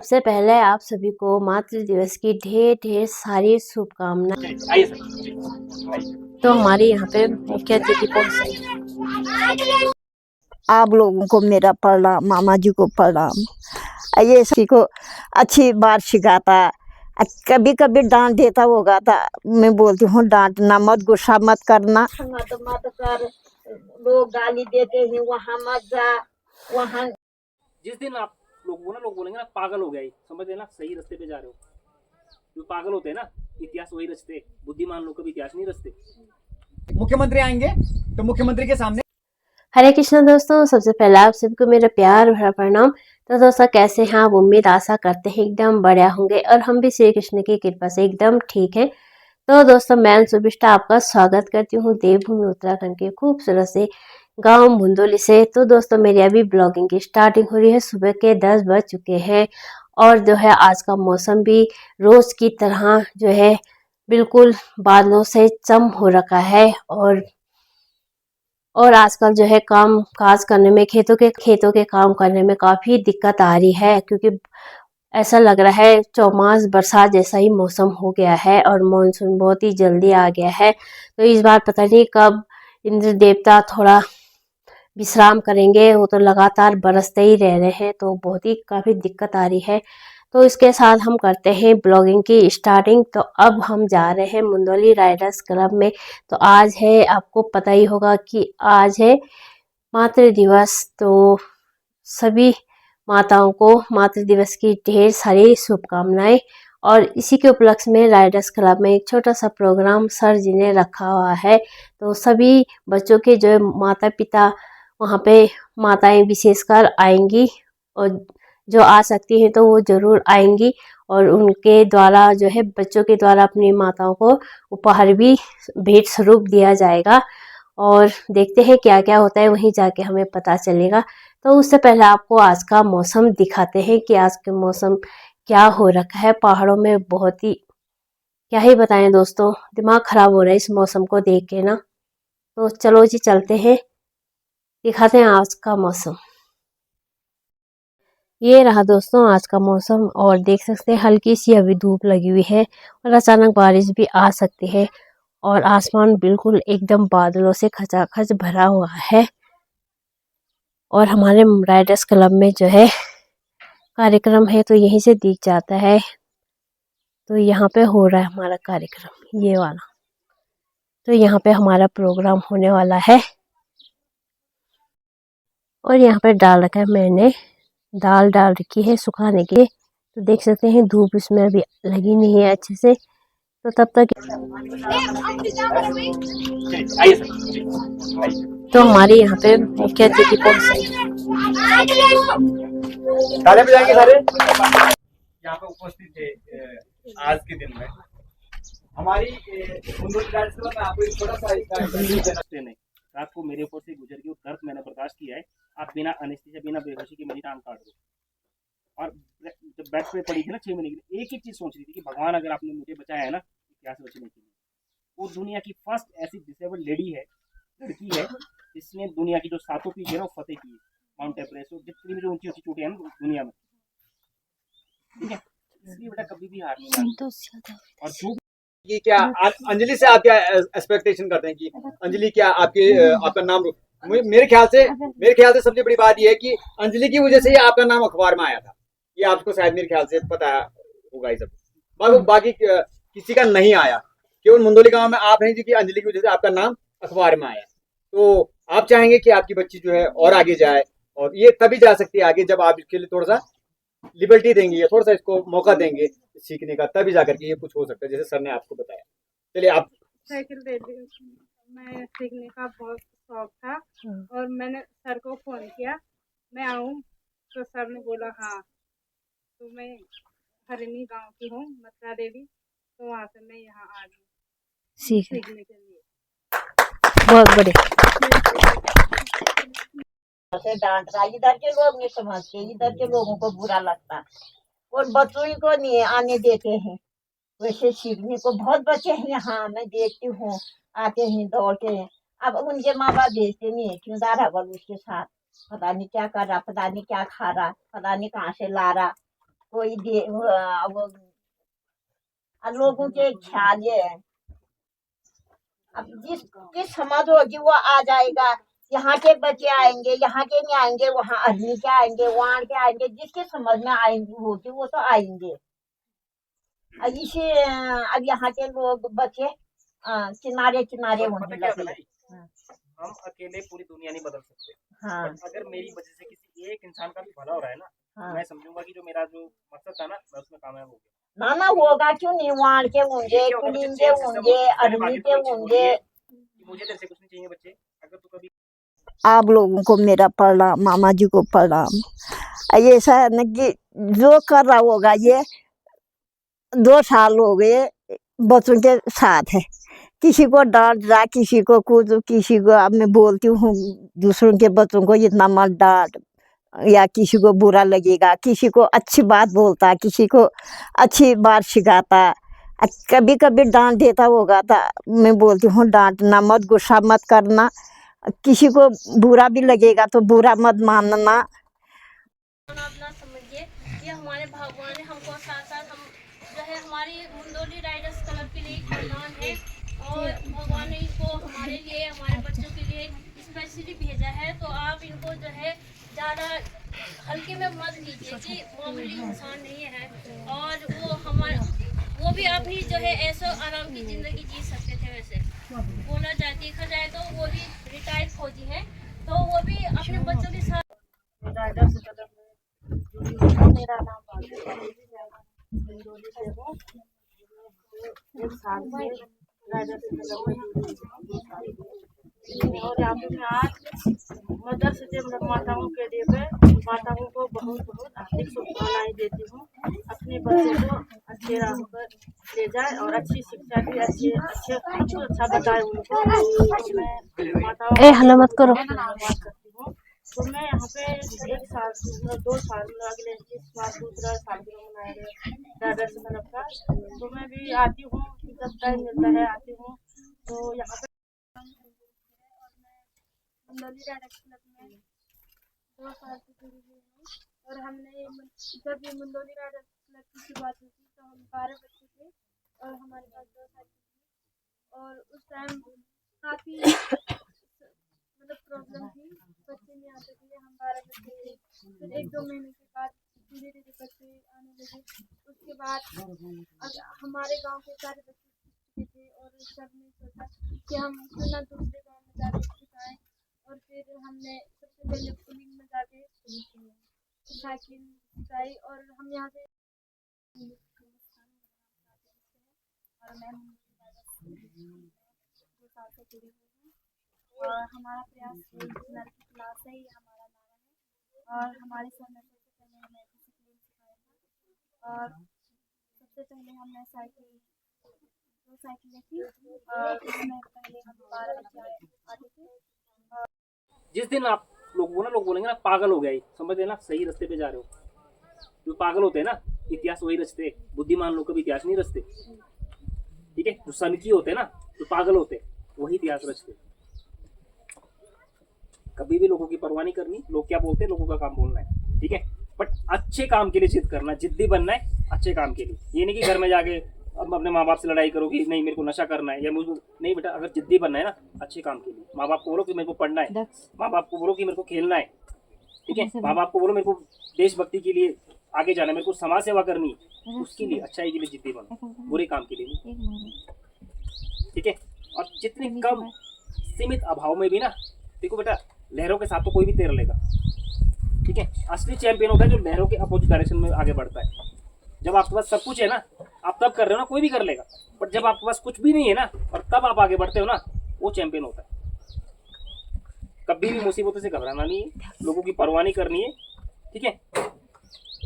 सबसे पहले आप सभी को मातृ दिवस की ढेर ढेर सारी शुभकामनाएं। तो हमारे यहाँ पे मुख्य अतिथि पहुंचे। आप लोगों को मेरा प्रणाम, मामा जी को प्रणाम। ये सभी को अच्छी बात सिखाता, कभी कभी डांट देता होगा था। मैं बोलती हूँ डांटना मत, गुस्सा मत करना, मत कर। लोग गाली देते हैं वहाँ मत जा, वहाँ। जिस दिन आप लोग बोलेंगे ना पागल हो गया, समझ लेना सही रास्ते पे जा रहे हो। जो पागल होते हैं ना, इतिहास वही रचते, बुद्धिमान लोग कभी इतिहास नहीं रचते। मुख्यमंत्री आएंगे तो मुख्यमंत्री के सामने। हरे कृष्ण दोस्तों, सबसे पहले आप सबको मेरा प्यार भरा प्रणाम। तो दोस्तों कैसे हैं आप? उम्मीद आशा करते हैं एकदम बढ़िया होंगे और हम भी श्री कृष्ण की कृपा से एकदम ठीक है। तो दोस्तों मैं सुबिष्टा आपका स्वागत करती हूँ देवभूमि उत्तराखंड के खूबसूरत से गांव मुंदोली से। तो दोस्तों मेरी अभी ब्लॉगिंग की स्टार्टिंग हो रही है, सुबह के 10 बज चुके हैं और जो है आज का मौसम भी रोज की तरह जो है बिल्कुल बादलों से चम हो रखा है। और आजकल जो है काम काज करने में खेतों के काम करने में काफ़ी दिक्कत आ रही है, क्योंकि ऐसा लग रहा है चौमास बरसात जैसा ही मौसम हो गया है और मानसून बहुत ही जल्दी आ गया है। तो इस बार पता नहीं कब इंद्र देवता थोड़ा विश्राम करेंगे, वो तो लगातार बरसते ही रह रहे हैं, तो बहुत ही काफ़ी दिक्कत आ रही है। तो इसके साथ हम करते हैं ब्लॉगिंग की स्टार्टिंग। तो अब हम जा रहे हैं मुंदोली राइडर्स क्लब में। तो आज है, आपको पता ही होगा कि आज है मातृ दिवस। तो सभी माताओं को मातृ दिवस की ढेर सारी शुभकामनाएं। और इसी के उपलक्ष्य में राइडर्स क्लब में एक छोटा सा प्रोग्राम सर जी ने रखा हुआ है। तो सभी बच्चों के जो माता पिता वहाँ पे, माताएं विशेषकर आएंगी और जो आ सकती हैं तो वो ज़रूर आएंगी। और उनके द्वारा जो है बच्चों के द्वारा अपनी माताओं को उपहार भी भेंट स्वरूप दिया जाएगा। और देखते हैं क्या क्या होता है, वहीं जाके हमें पता चलेगा। तो उससे पहले आपको आज का मौसम दिखाते हैं कि आज के मौसम क्या हो रखा है पहाड़ों में। बहुत ही क्या ही बताएं दोस्तों, दिमाग खराब हो रहा है इस मौसम को देख के ना। तो चलो जी चलते हैं, दिखाते हैं आज का मौसम। ये रहा दोस्तों आज का मौसम और देख सकते हैं हल्की सी अभी धूप लगी हुई है और अचानक बारिश भी आ सकती है। और आसमान बिल्कुल एकदम बादलों से खचाखच भरा हुआ है। और हमारे राइडर्स क्लब में जो है कार्यक्रम है तो यहीं से दिख जाता है। तो यहाँ पे हो रहा है हमारा कार्यक्रम, ये वाला। तो यहाँ पे हमारा प्रोग्राम होने वाला है और यहाँ पे डाल रखा है मैंने, दाल डाल रखी है सुखाने के लिए। तो देख सकते हैं धूप इसमें अभी लगी नहीं है अच्छे से। तो तब तक तो हमारे यहाँ पे मुख्य अतिथि पहुंचे। सारे पे जाएंगे सारे यहाँ पे उपस्थित थे आज के दिन में। हमारी आपको एक छोटा सा नहीं, रात को मेरे ऊपर से गुजर गई, दर्द मैंने बर्दाश्त किया है। आप बिना अनेस्थीसिया बिना बेहोशी के मेरी टांग काट दो। और जब बेड पे पड़ी थी ना 6 महीने के लिए, एक ही चीज सोच रही थी कि भगवान अगर आपने मुझे बचाया है ना, क्या से बचने के लिए। वो दुनिया की फर्स्ट ऐसी डिसेबल्ड लेडी है, लड़की है, जिसने दुनिया की जो 7 पीक है ना वो फतेह की है। माउंट एवरेस्ट, जितनी भी जो ऊंची ऊंची चोटियां हैं दुनिया में, ठीक है। इसलिए बेटा कभी भी हार नहीं मानना। और जो कि क्या अंजलि से आप क्या एक्सपेक्टेशन करते हैं कि अंजलि क्या आपका नाम मेरे ख्याल से सबसे बड़ी बात यह है कि अंजलि की वजह से ही आपका नाम अखबार में आया था। ये आपको शायद मेरे ख्याल से पता होगा ही सब। बाकी किसी का नहीं आया, केवल मुंदोली गांव में आप हैं जी की अंजलि की वजह से आपका नाम अखबार में आया। तो आप चाहेंगे कि आपकी बच्ची जो है और आगे जाए, और ये तभी जा सकती है आगे जब आप इसके लिए थोड़ा सा लिबर्टी देंगे या थोड़ा सा इसको मौका देंगे सीखने का, तभी जाकर के ये कुछ हो सकता है, जैसे सर ने आपको बताया। चलिए आप। साइकिल दे दी, मैं सीखने का बहुत शौक था और मैंने सर को फोन किया मैं आऊँ, तो सर ने बोला हाँ। तो मैं हरिणी गांव की हूँ, मथुरा देवी, तो वहाँ से मैं यहाँ आ गई सीखने के लिए। बहुत बढ़िया। डांट रहा, इधर के लोग नहीं समझते, इधर के लोगों को बुरा लगता और बच्चों को नहीं आने देते हैं। वैसे सीखने को बहुत बच्चे हैं यहाँ, मैं देखती हूँ आते हैं दौड़ के। अब उनके माँ बाप भेजते नहीं है, क्यों दारा बल उसके साथ, पता नहीं क्या कर रहा, पता नहीं क्या खा रहा, पता नहीं कहाँ से ला रहा। कोई दे वो लोगों के ख्याल ये है। अब जिसकी समझ होगी वो आ जाएगा। यहाँ के बच्चे आएंगे, यहाँ के नहीं आएंगे, वहाँ आदमी के आएंगे, वहाँ के आएंगे, जिसके समझ में आएंगे होगी वो तो आएंगे। अब इसे अब यहाँ के लोग बच्चे किनारे किनारे पता होने क्या होता लगे। है भाई? हम अकेले पूरी दुनिया नहीं बदल सकते, हाँ बट अगर मेरी वजह से किसी एक इंसान का भी भला हो रहा है ना, हाँ मैं समझूंगा कि जो मेरा जो मकसद था ना, मैं उसमें कामयाब हो गया। ना ना होगा क्यों नहीं, वहाँ के होंगे, क्या होता है, पुलिस बच्चे के चेन सिस्टम होंगे, होती है। मैंने आर्मी आगे के कोई चीज बोली होंगे। है कि मुझे तेरे से कुछ नहीं चाहिए बच्चे, अगर तू कभी आप लोगों को मेरा प्रणाम, मामा जी को प्रणाम। ये ऐसा है ना कि जो कर रहा होगा ये 2 साल हो गए बच्चों के साथ है। किसी को डांट रहा, किसी को कुछ, किसी को अब मैं बोलती हूँ दूसरों के बच्चों को इतना मत डांट, या किसी को बुरा लगेगा, किसी को अच्छी बात बोलता, किसी को अच्छी बात सिखाता, कभी कभी डांट देता होगा तो मैं बोलती हूँ डांटना मत, गुस्सा मत करना, किसी को बुरा भी लगेगा तो बुरा मत मानना। आप ना समझिए कि हमारे भगवान ने हमको साथ साथ हम जो है हमारी मुंदोली राइडर्स क्लब के लिए एक वरदान है, और भगवान ने इनको हमारे लिए, हमारे बच्चों के लिए स्पेशली भेजा है। तो आप इनको जो है ज़्यादा हल्के में मत लीजिए कि मामूली इंसान नहीं है, और वो भी अभी जो है ऐसे आराम की ज़िंदगी जी सकते थे। वैसे बोला जाए, देखा जाए तो वो भी रिटायर्ड फौजी है, तो वो भी अपने बच्चों के साथ मेरा नाम हिंदोली से हूँ। एक साल से राइडर्स क्लब में जुड़ी हूँ। और यहाँ पे मैं आज मदर्स डे माताओं के डे पे माताओं को बहुत बहुत हार्दिक शुभकामनाएं देती हूँ। अपने बच्चों को अच्छे राह पर ले जाए और अच्छी शिक्षा भी अच्छा बताए उनको। तो मैं माताओं हल्ला मत करो। को धन्यवाद करती हूँ। तो मैं यहाँ पे 1 साल 2 साल अगले इस बार दूसरा साल भी मनाया गया राइडर्स क्लब का। तो मैं भी आती हूँ, जब टाइम मिलता है आती हूँ। तो यहाँ पे मुंदोली राइडर्स क्लब में 2 साल से जुड़ी हुई हूँ। और हमने जब ये मुंदोली राइडर्स क्लब की शुरुआत हुई थी तो हम 12 बच्चे थे और हमारे पास 2 साथी। और उस टाइम काफ़ी मतलब प्रॉब्लम थी, बच्चे नहीं आते थे, हम 12 बच्चे थे। फिर 1-2 महीने के बाद धीरे धीरे बच्चे आने लगे। उसके बाद हमारे गांव के सारे बच्चे थे और सबने सोचा कि हम क्यों ना दूसरे गांव में जाके सिखाएं। और फिर हमने सबसे पहले पुलिंग में जाके साइकिल सिखाई। और हम यहाँ से और मैं 2 साल से जुड़ी हुई हूँ। और हमारा प्रयास विनर की क्लास है, ये हमारा नारा है। और हमारे सर ने सबसे पहले हमें डिसिप्लिन सिखाया था। और सबसे पहले हमने 2 साइकिलें थी और उसमें पहले हम 12 बच्चे आते थे। जिस दिन आप लोग बोलेंगे ना पागल हो गया, ये समझ लेना सही रास्ते पे जा रहे हो। जो पागल होते हैं ना इतिहास वही रचते, बुद्धिमान लोग कभी इतिहास नहीं रचते। ठीक है, जो सनकी होते हैं ना, जो पागल होते हैं वही इतिहास रचते। कभी भी लोगों की परवाह नहीं करनी, लोग क्या बोलते हैं लोगों का काम बोलना है। ठीक है, बट अच्छे काम के लिए जिद करना, जिद्दी बनना है अच्छे काम के लिए। ये नहीं कि घर में जाके अब अपने माँ बाप से लड़ाई करो कि नहीं मेरे को नशा करना है या मुझको नहीं। बेटा अगर जिद्दी बनना है ना अच्छे काम के लिए, माँ बाप को बोलो कि मेरे को पढ़ना है, माँ बाप को बोलो कि मेरे को खेलना है। ठीक है, माँ बाप को बोलो मेरे को देशभक्ति के लिए आगे जाना है, मेरे को समाज सेवा करनी है, उसके लिए अच्छाई के लिए जिद्दी बनो, बुरे काम के लिए नहीं। ठीक है, और जितने कम सीमित अभाव में भी ना, देखो बेटा लहरों के साथ तो कोई भी तैर लेगा। ठीक है, असली चैंपियन होता है जो लहरों के अपोजिट डायरेक्शन में आगे बढ़ता है। जब आपके पास सब कुछ है ना, आप तब कर रहे हो ना, कोई भी कर लेगा। बट जब आपके पास कुछ भी नहीं है ना और तब आप आगे बढ़ते हो ना, वो चैंपियन होता है। कभी भी मुसीबतों से घबराना नहीं है, लोगों की परवाह नहीं करनी है। ठीक है,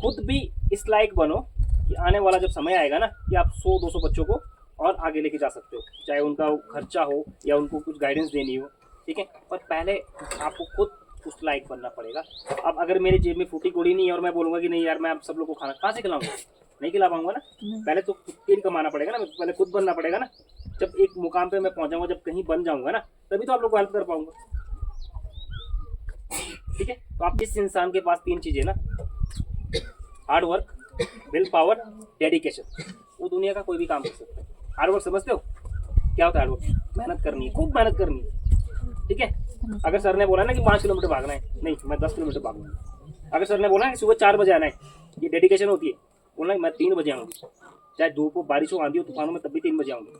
खुद भी इस लायक बनो कि आने वाला जब समय आएगा ना कि आप 100-200 बच्चों को और आगे लेके जा सकते हो, चाहे उनका खर्चा हो या उनको कुछ गाइडेंस देनी हो। ठीक है, पर पहले आपको खुद उस लायक बनना पड़ेगा। अब अगर मेरे जेब में फूटी कोड़ी नहीं है और मैं बोलूँगा कि नहीं यार मैं आप सब लोग को खाना कहाँ से खिलाऊंगा, नहीं खिला पाऊंगा ना। पहले तो खुद के लिए कमाना पड़ेगा ना, पहले खुद बनना पड़ेगा ना। जब एक मुकाम पे मैं पहुंचाऊंगा, जब कहीं बन जाऊंगा ना, तभी तो आप लोग को हेल्प कर पाऊंगा। ठीक है, तो आप जिस इंसान के पास 3 चीजें ना, hard work, will power, dedication, वो दुनिया का कोई भी काम कर सकता है। हार्डवर्क समझते हो क्या होता है? हार्डवर्क मेहनत करनी है, खूब मेहनत करनी है, ठीक है। अगर सर ने बोला ना कि 5 किलोमीटर भागना है, नहीं मैं 10 किलोमीटर भागूंगा। अगर सर ने बोला कि सुबह 4 बजे आना है, ये डेडिकेशन होती है। बोलना मैं 3 बजे आऊँगी, चाहे धूप हो, बारिश हो, आंधी हो, तूफानों में, तब भी 3 बजे आऊँगी।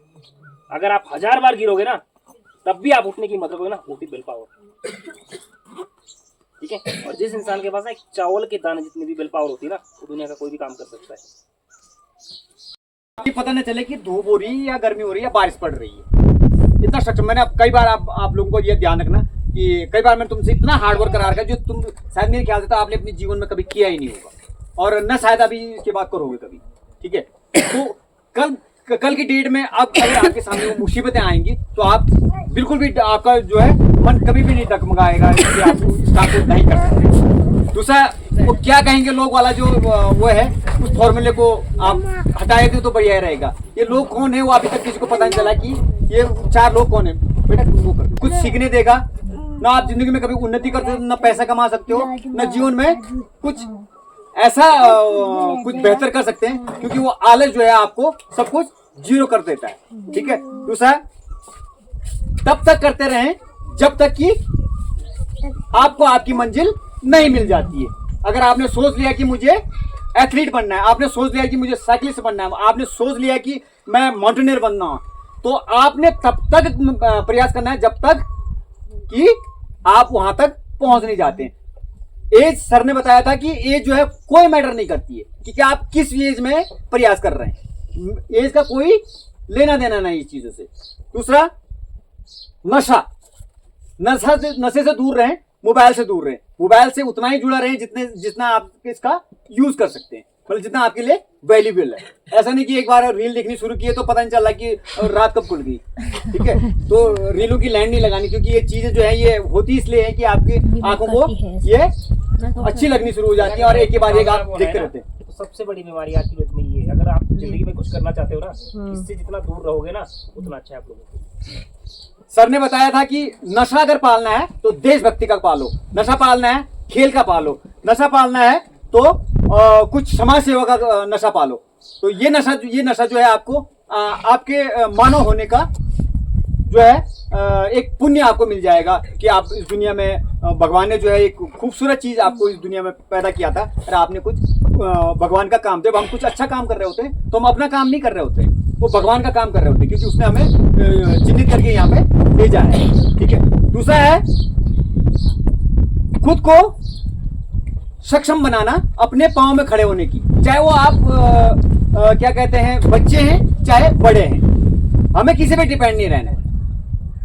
अगर आप 1000 बार गिरोगे ना, तब भी आप उठने की हिम्मत रखोगे ना, वो भी विल पावर, ठीक है। और जिस इंसान के पास ना एक चावल के दाने जितनी भी विल पावर होती है ना, वो दुनिया का कोई भी काम कर सकता है। आपको पता न चले कि धूप हो रही है या गर्मी हो रही है या बारिश पड़ रही है, इतना सक्षम। मैंने कई बार आप लोगों को ये ध्यान रखना कि कई बार मैंने तुमसे इतना हार्डवर्क करा रखा है जो तुम शायद मेरे ख्याल से तो आपने अपने जीवन में कभी किया ही नहीं होगा, और न शायद अभी इसके बाद करोगे कभी, ठीक है। तो कल की डेट में अब अगर आपके सामने वो मुसीबतें आएंगी तो आप बिल्कुल भी, आपका जो है मन कभी भी नहीं डगमगाएगा कि आप इस काम को नहीं कर सकते। दूसरा, वो क्या कहेंगे लोग वाला जो वो है, उस फॉर्मूले को आप हटाए थे तो बढ़िया रहेगा। ये लोग कौन है वो अभी तक किसी को पता नहीं चला कि ये 4 लोग कौन है। बेटा वो कर, कुछ सीखने देगा ना, आप जिंदगी में कभी उन्नति करते हो, ना पैसा कमा सकते हो, ना जीवन में कुछ ऐसा कुछ बेहतर कर सकते हैं, क्योंकि वो आलस जो है आपको सब कुछ जीरो कर देता है, ठीक है। दूसरा, तब तक करते रहें जब तक कि आपको आपकी मंजिल नहीं मिल जाती है। अगर आपने सोच लिया कि मुझे एथलीट बनना है, आपने सोच लिया कि मुझे साइकिलिस्ट बनना है, आपने सोच लिया कि मैं माउंटेनियर बनना हूं, तो आपने तब तक प्रयास करना है जब तक कि आप वहां तक पहुंच नहीं जाते। एज, सर ने बताया था कि एज जो है कोई मैटर नहीं करती है, क्योंकि आप किस एज में प्रयास कर रहे हैं, एज का कोई लेना देना नहीं इस चीजों से। दूसरा, नशे से दूर रहें, मोबाइल से दूर रहें। मोबाइल से उतना ही जुड़ा रहें जितना आप इसका यूज कर सकते हैं, मतलब जितना आपके लिए वैल्यूबल है। ऐसा नहीं कि एक बार रील देखनी शुरू की है तो पता नहीं चला कि रात कब खुल गई, ठीक है। तो रीलों की लाइन नहीं लगानी, क्योंकि ये चीजें जो है ये होती इसलिए है कि आपकी आंखों को ये अच्छी लगनी शुरू हो जाती है और एक के बाद एक आप देखते रहते हैं। तो सबसे बड़ी बीमारी आज की डेट में ये है। अगर आप जिंदगी में कुछ करना चाहते हो ना, इससे जितना दूर रहोगे ना, उतना अच्छा है आप लोगों को। सर ने बताया था कि नशा अगर पालना है तो देशभक्ति का पालो, नशा पालना है खेल का पालो, नशा पालना है तो कुछ समाज सेवा का नशा पालो। तो ये नशा जो है आपको आपके मानव होने का जो है एक पुण्य आपको मिल जाएगा कि आप इस दुनिया में, भगवान ने जो है एक खूबसूरत चीज आपको इस दुनिया में पैदा किया था, और आपने कुछ भगवान का काम, जब हम कुछ अच्छा काम कर रहे होते हैं तो हम अपना काम नहीं कर रहे होते, वो भगवान का काम कर रहे होते हैं, क्योंकि उसने हमें चिन्हित करके यहाँ पे भेजा है, ठीक है। दूसरा है खुद को सक्षम बनाना, अपने पांव में खड़े होने की, चाहे वो आप क्या कहते हैं बच्चे हैं चाहे बड़े हैं, हमें किसी पे डिपेंड नहीं रहना है।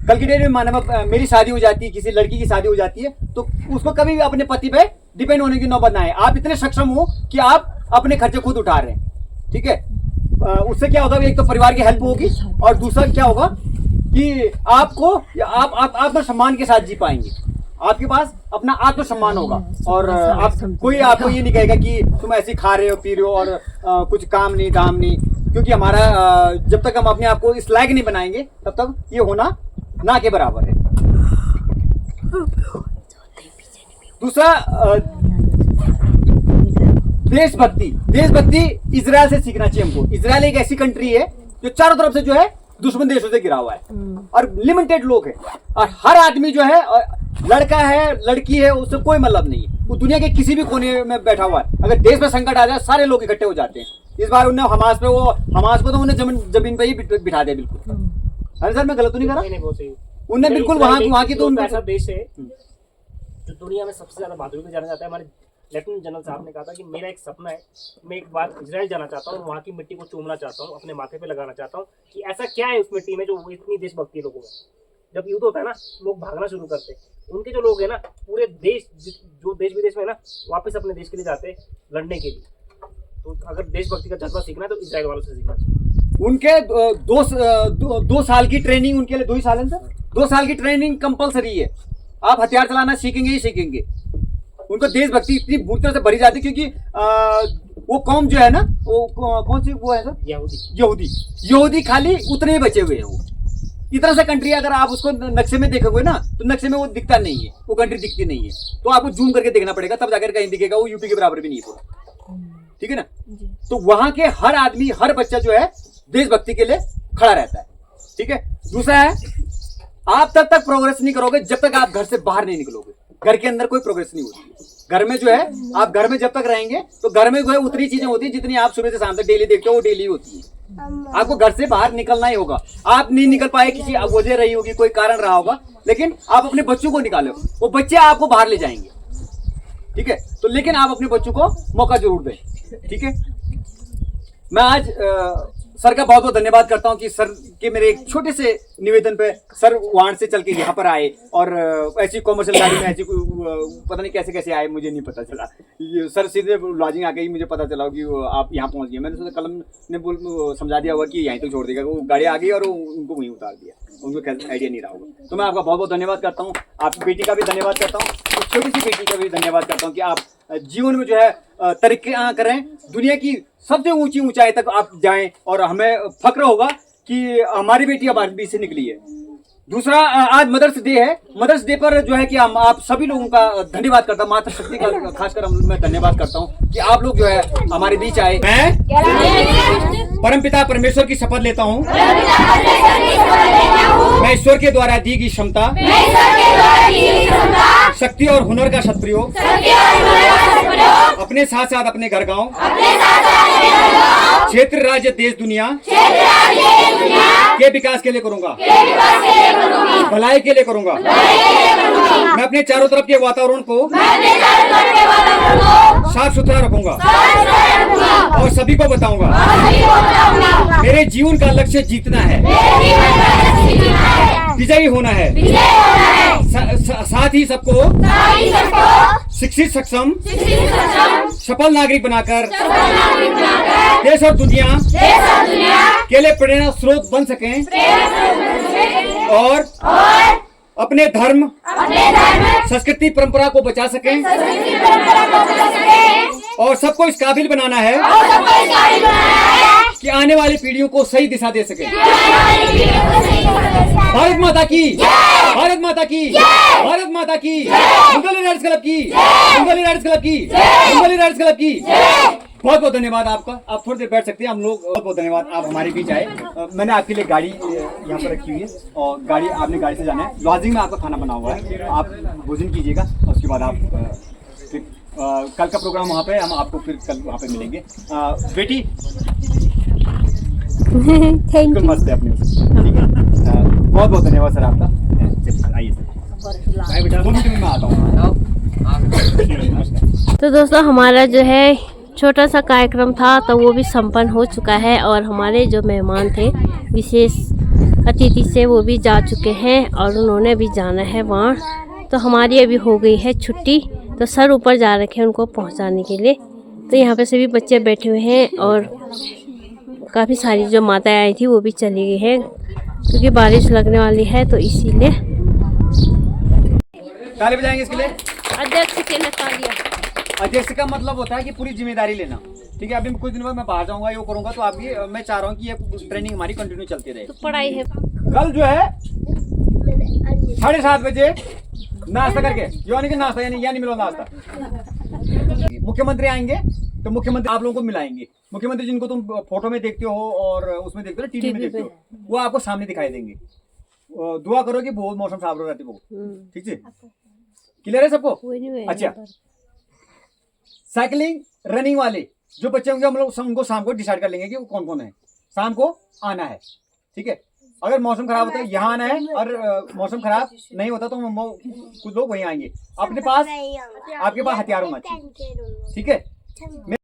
कल की डेट में माना मेरी शादी हो जाती है, किसी लड़की की शादी हो जाती है, तो उसको कभी भी अपने पति पे डिपेंड होने की नौबत ना आए। आप इतने सक्षम हो कि आप अपने खर्चे खुद उठा रहे हैं, ठीक है। उससे क्या होगा, एक तो परिवार की हेल्प होगी, और दूसरा क्या होगा कि आपको आप आत्मसम्मान के साथ जी पाएंगे, आपके पास अपना आत्मसम्मान होगा, और कोई आपको ये नहीं कहेगा कि तुम ऐसे खा रहे हो पी रहे हो और कुछ काम नहीं दाम नहीं, क्योंकि हमारा जब तक हम अपने आप को इस लायक नहीं बनाएंगे तब तक ये होना ना के बराबर है। दूसरा, देशभक्ति इजराइल से सीखना चाहिए हमको। इजराइल एक ऐसी कंट्री है जो चारों तरफ से जो है दुश्मन देशों से घिरा हुआ है, और लिमिटेड लोग हैं, और हर आदमी जो है, लड़का है लड़की है, उससे कोई मतलब नहीं है, वो दुनिया के किसी भी कोने में बैठा हुआ है। अगर देश में संकट आ जाए सारे लोग इकट्ठे हो जाते हैं। इस बार उन्हें हमास को तो उन्हें जमीन पे ही बिठा दिया बिल्कुल। अरे सर मैं गलत तो नहीं कर रहा? उन्हें बिल्कुल वहाँ की तो ऐसा देश है जो दुनिया में सबसे ज्यादा बहादुरी में जाना जाता है। हमारे लेफ्टिनेंट जनरल साहब ने कहा था कि मेरा एक सपना है, मैं एक बार इजराइल जाना चाहता हूँ, वहाँ की मिट्टी को चूमना चाहता हूँ, अपने माथे पे लगाना चाहता हूँ कि ऐसा क्या है उस मिट्टी में जो इतनी देशभक्ति लोगों में। जब युद्ध होता है ना, लोग भागना शुरू करते हैं, उनके जो लोग हैं ना, पूरे देश जो देश विदेश में ना, वापस अपने देश के लिए जाते हैं लड़ने के लिए। तो अगर देशभक्ति का जज्बा सीखना है तो इजराइल वालों से सीखना चाहिए। उनके दो साल की ट्रेनिंग, उनके लिए 2 ही साल है सर, 2 साल की ट्रेनिंग कंपलसरी है। आप हथियार चलाना सीखेंगे ही सीखेंगे। उनको देशभक्ति इतनी बुरी तरह से भरी जाती है, क्योंकि वो कौम जो है ना, वो कौन सी वो है सर, यहूदी खाली उतने ही बचे हुए हैं। वो इतना सा कंट्री अगर आप उसको नक्शे में देखोगे ना, तो नक्शे में वो दिखता नहीं है, वो कंट्री दिखती नहीं है, तो आपको जूम करके देखना पड़ेगा, तब जाकर कहीं दिखेगा। वो यूपी के बराबर भी नहीं है। ठीक है ना। तो वहां के हर आदमी, हर बच्चा जो है देशभक्ति के लिए खड़ा रहता है, ठीक है। दूसरा है, आप तब तक प्रोग्रेस नहीं करोगे जब तक आप घर से बाहर नहीं निकलोगे। घर के अंदर कोई प्रोग्रेस नहीं होती। घर में जो है, आप घर में जब तक रहेंगे तो घर में जो है उतनी चीजें होती है जितनी आप सुबह से शाम तक डेली देखते हो, वो डेली होती है। आपको घर से बाहर निकलना ही होगा। आप नहीं निकल पाए, किसी वजह रही होगी, कोई कारण रहा होगा, लेकिन आप अपने बच्चों को निकालो, वो बच्चे आपको बाहर ले जाएंगे, ठीक है। तो लेकिन आप अपने बच्चों को मौका जरूर दें, ठीक है। मैं आज सर का बहुत बहुत धन्यवाद करता हूं कि सर के मेरे एक छोटे से निवेदन पे सर वहां से चल के यहाँ पर आए और ऐसी कॉमर्शियल गाड़ी में ऐसी पता नहीं कैसे कैसे आए, मुझे नहीं पता चला। ये सर सीधे लॉजिंग आ गई, मुझे पता चला कि आप यहाँ पहुंच गए। मैंने सोचा कलम ने समझा दिया होगा कि यहीं तो छोड़ देगा, वो गाड़ी आ गई और उनको वहीं उतार दिया, उनको आइडिया नहीं रहा होगा। तो मैं आपका बहुत बहुत धन्यवाद करता हूँ, आपकी बेटी का भी धन्यवाद करता हूँ, उस छोटी सी बेटी का भी धन्यवाद करता हूँ कि आप जीवन में जो है तरक्की करें, दुनिया की सबसे ऊंची ऊंचाई तक आप जाएं और हमें फक्र होगा कि हमारी बेटी हमारे बीच से निकली है। दूसरा, आज मदर्स डे है। मदर्स डे पर जो है कि हम आप सभी लोगों का धन्यवाद करता हूँ, माता शक्ति का खासकर मैं धन्यवाद करता हूँ कि आप लोग जो है हमारे बीच आए। मैं परमपिता परमेश्वर की शपथ लेता हूँ, मैं ईश्वर के द्वारा दी गई क्षमता, शक्ति और हुनर का सदुपयोग अपने साथ साथ अपने घर गांव, क्षेत्र, राज्य, देश, दुनिया के विकास के लिए करूंगा, भलाई के लिए करूंगा। मैं अपने चारों तरफ के वातावरण को साफ सुथरा रखूंगा और सभी को बताऊंगा मेरे जीवन का लक्ष्य जीतना है, विजयी होना है। साथ ही सबको शिक्षित, सक्षम, सफल नागरिक बनाकर देश और दुनिया के लिए प्रेरणा स्रोत बन सकें और अपने धर्म, संस्कृति, परंपरा को बचा सकें और सबको इस काबिल बनाना है कि आने वाली पीढ़ियों को सही दिशा दे सके। भारत माता की, भारत माता की, भारत माता की, मुंगली राइडर्स क्लब की, मुंगली राइडर्स क्लब की, मुंगली राइडर्स क्लब की। बहुत बहुत धन्यवाद आपका। आप थोड़ी देर बैठ सकते हैं, हम लोग बहुत बहुत धन्यवाद, आप हमारे बीच आए। मैंने आपके लिए गाड़ी यहाँ पर रखी हुई है और गाड़ी, आपने गाड़ी से जाना है। लॉजिंग में आपका खाना बना हुआ है, आप भोजन कीजिएगा और उसके बाद आप फिर कल का प्रोग्राम वहाँ पे, हम आपको फिर कल वहाँ पे मिलेंगे। बेटी थैंक यू। मस्त है अपने, ठीक है। बहुत बहुत धन्यवाद सर आपका। आइए सर, बेटा 2 मिनट में मैं आता हूँ। तो दोस्तों, हमारा जो है छोटा सा कार्यक्रम था तो वो भी संपन्न हो चुका है और हमारे जो मेहमान थे विशेष अतिथि से, वो भी जा चुके हैं और उन्होंने भी जाना है वहाँ। तो हमारी अभी हो गई है छुट्टी, तो सर ऊपर जा रखे हैं उनको पहुँचाने के लिए। तो यहाँ पे सभी बच्चे बैठे हुए हैं और काफ़ी सारी जो माताएं आई थी वो भी चली गई हैं क्योंकि बारिश लगने वाली है, तो इसीलिए। ताली बजाएंगे इसके लिए। अध्यक्ष के नकारिया, अध्यक्ष का मतलब होता है कि पूरी जिम्मेदारी लेना, ठीक है। अभी कुछ दिनों में मैं बाहर जाऊंगा, ये करूंगा, तो आपकी मैं चाह रहा हूँ कि ये ट्रेनिंग हमारी कंटिन्यू चलती रहे। तो पढ़ाई है। कल जो है 7:30 बजे नाश्ता करके, यानी कि नाश्ता यानी मिलो नाश्ता, मुख्यमंत्री आएंगे तो मुख्यमंत्री आप लोगों को मिलाएंगे। मुख्यमंत्री जिनको तुम फोटो में देखते हो और उसमें देखते हो, टीवी में देखते हो, वो आपको सामने दिखाई देंगे। दुआ करो कि बहुत मौसम साफ रहती हो, ठीक है। क्लियर है सबको? अच्छा, साइकिलिंग, रनिंग वाले जो बच्चे होंगे हम लोग उनको शाम को डिसाइड कर लेंगे कि वो कौन कौन है, शाम को आना है, ठीक है। अगर मौसम खराब होता है यहाँ आना है और मौसम खराब नहीं होता तो कुछ लोग वहीं आएंगे। अपने पास, आपके पास हथियार होना चाहिए, ठीक है।